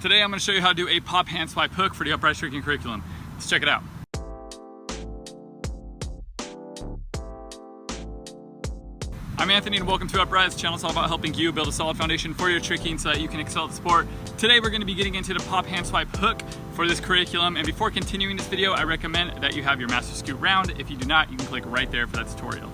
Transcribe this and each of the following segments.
Today I'm going to show you how to do a pop hand swipe hook for the Upraiz Tricking curriculum. Let's check it out. I'm Anthony and welcome to Upraiz. The channel is all about helping you build a solid foundation for your tricking so that you can excel at the sport. Today we're going to be getting into the pop hand swipe hook for this curriculum, and before continuing this video I recommend that you have your master scoot round. If you do not, you can click right there for that tutorial.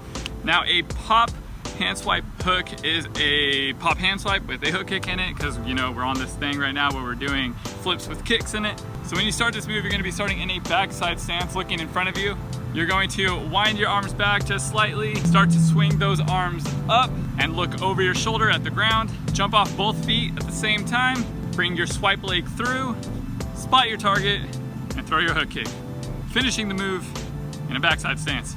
Now, a pop hand swipe hook is a pop hand swipe with a hook kick in it, because you know we're on this thing right now where we're doing flips with kicks in it. So when you start this move, you're going to be starting in a backside stance looking in front of you. You're going to wind your arms back just slightly, start to swing those arms up and look over your shoulder at the ground. Jump off both feet at the same time, bring your swipe leg through, spot your target, and throw your hook kick, finishing the move in a backside stance.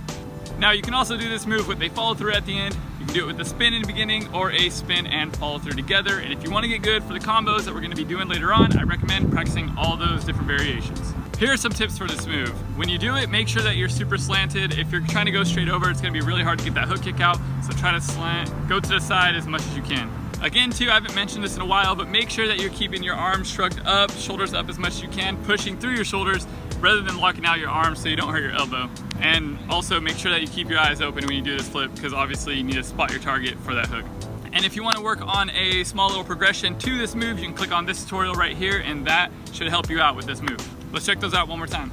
Now you can also do this move with a follow through at the end. You can do it with a spin in the beginning or a spin and follow through together. And if you want to get good for the combos that we're going to be doing later on, I recommend practicing all those different variations. Here are some tips for this move. When you do it, make sure that you're super slanted. If you're trying to go straight over, it's going to be really hard to get that hook kick out. So try to slant, go to the side as much as you can. Again too, I haven't mentioned this in a while, but make sure that you're keeping your arms shrugged up, shoulders up as much as you can, pushing through your shoulders rather than locking out your arms so you don't hurt your elbow. And also make sure that you keep your eyes open when you do this flip, because obviously you need to spot your target for that hook. And if you want to work on a small little progression to this move, you can click on this tutorial right here, and that should help you out with this move. Let's check those out one more time.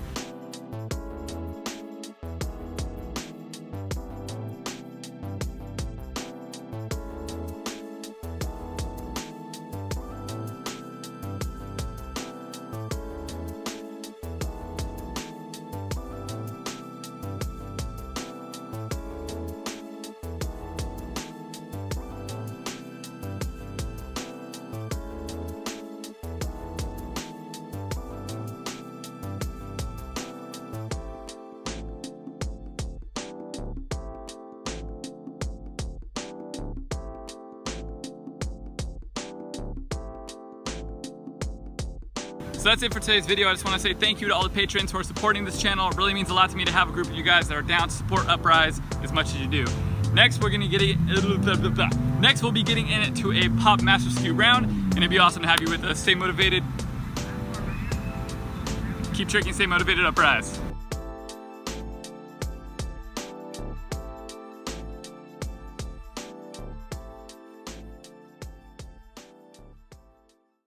So that's it for today's video. I just want to say thank you to all the patrons who are supporting this channel. It really means a lot to me to have a group of you guys that are down to support Upraiz as much as you do. Next, we'll be getting into a pop master scoot round, and it'd be awesome to have you with us. Stay motivated. Keep tricking, stay motivated, Upraiz.